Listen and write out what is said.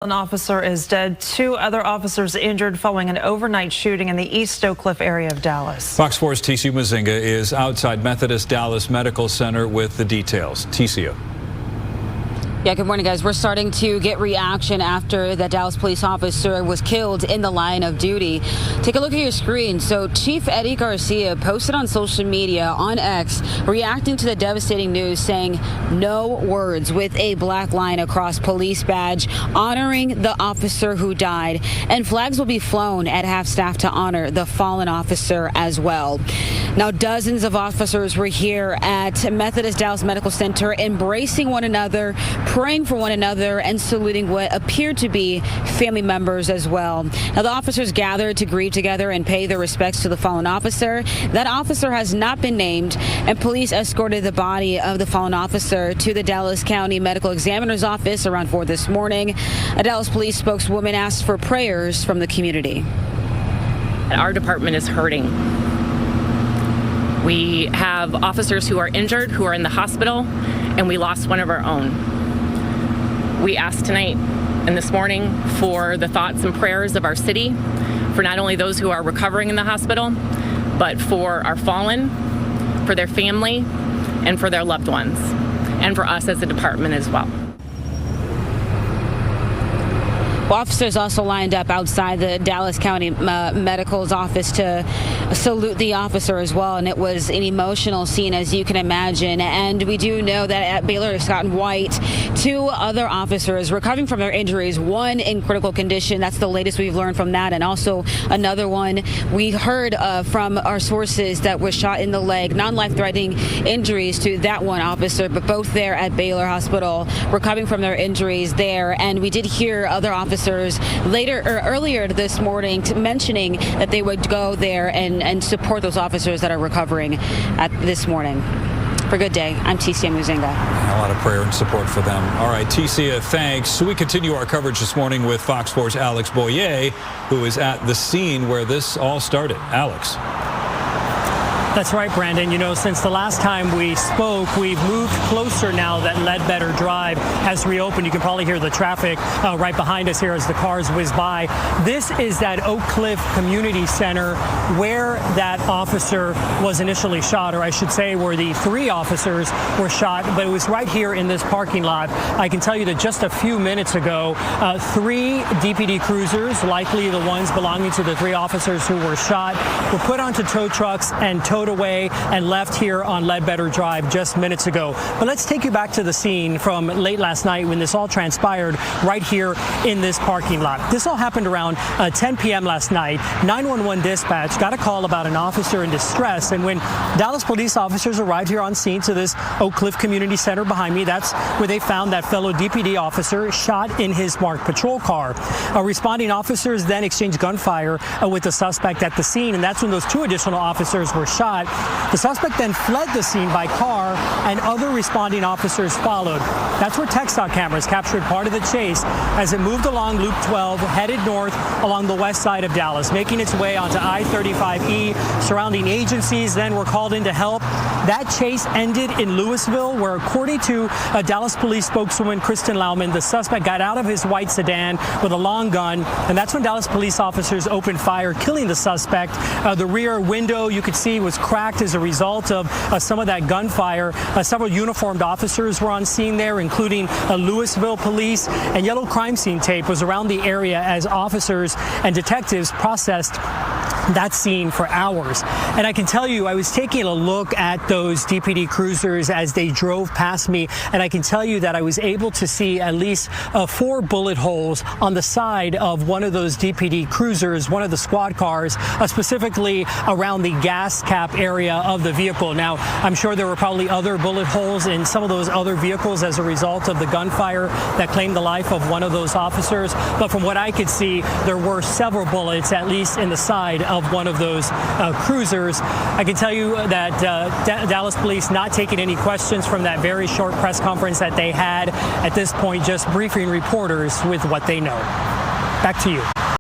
An officer is dead. 2 other officers injured following an overnight shooting in the East Oak Cliff area of Dallas. Fox 4's TCU Muzinga is outside Methodist Dallas Medical Center with the details. TCU. Yeah, good morning, guys. We're starting to get reaction after the Dallas police officer was killed in the line of duty. Take a look at your screen. So Chief Eddie Garcia posted on social media on X reacting to the devastating news, saying no words with a black line across police badge honoring the officer who died. And flags will be flown at half-staff to honor the fallen officer as well. Now, dozens of officers were here at Methodist Dallas Medical Center embracing one another, praying for one another, and saluting what appeared to be family members as well. Now, the officers gathered to grieve together and pay their respects to the fallen officer. That officer has not been named, and police escorted the body of the fallen officer to the Dallas County Medical Examiner's office around 4 this morning. A Dallas police spokeswoman asked for prayers from the community. Our department is hurting. We have officers who are injured, who are in the hospital, and we lost one of our own. We asked tonight and this morning for the thoughts and prayers of our city, for not only those who are recovering in the hospital, but for our fallen, for their family, and for their loved ones, and for us as a department as well. Officers also lined up outside the Dallas County Medical's office to salute the officer as well, and it was an emotional scene, as you can imagine. And we do know that at Baylor Scott and White, 2 other officers recovering from their injuries, one in critical condition. That's the latest we've learned from that, and also another one we heard from our sources that was shot in the leg. Non-life-threatening injuries to that one officer, but both there at Baylor Hospital recovering from their injuries there. And we did hear other officers earlier this morning mentioning that they would go there and support those officers that are recovering at this morning. For Good Day, I'm TCU Muzinga. A lot of prayer and support for them. All right, TCU, thanks. So we continue our coverage this morning with Fox 4's Alex Boyer, who is at the scene where this all started. Alex. That's right, Brandon. You know, since the last time we spoke, we've moved closer now that Ledbetter Drive has reopened. You can probably hear the traffic right behind us here as the cars whiz by. This is that Oak Cliff Community Center where that officer was initially shot, or I should say where the 3 officers were shot, but it was right here in this parking lot. I can tell you that just a few minutes ago, 3 DPD cruisers, likely the ones belonging to the 3 officers who were shot, were put onto tow trucks and towed away and left here on Ledbetter Drive just minutes ago. But let's take you back to the scene from late last night when this all transpired right here in this parking lot. This all happened around 10 p.m. last night. 911 dispatch got a call about an officer in distress, and when Dallas police officers arrived here on scene to this Oak Cliff Community Center behind me, that's where they found that fellow DPD officer shot in his marked patrol car. Responding officers then exchanged gunfire with the suspect at the scene, and that's when those 2 additional officers were shot. The suspect then fled the scene by car, and other responding officers followed. That's where TxDOT cameras captured part of the chase as it moved along Loop 12, headed north along the west side of Dallas, making its way onto I-35E. Surrounding agencies then were called in to help. That chase ended in Louisville, where, according to Dallas police spokeswoman Kristen Lauman, the suspect got out of his white sedan with a long gun, and that's when Dallas police officers opened fire, killing the suspect. The rear window, you could see, was cracked as a result of some of that gunfire. Several uniformed officers were on scene there, including Louisville police, and yellow crime scene tape was around the area as officers and detectives processed that scene for hours. And I can tell you, I was taking a look at those DPD cruisers as they drove past me, and I can tell you that I was able to see at least 4 bullet holes on the side of one of those DPD cruisers, one of the squad cars, specifically around the gas cap area of the vehicle. Now, I'm sure there were probably other bullet holes in some of those other vehicles as a result of the gunfire that claimed the life of one of those officers, but from what I could see, there were several bullets, at least in the side of one of those cruisers. I can tell you that Dallas police not taking any questions from that very short press conference that they had at this point, just briefing reporters with what they know. Back to you.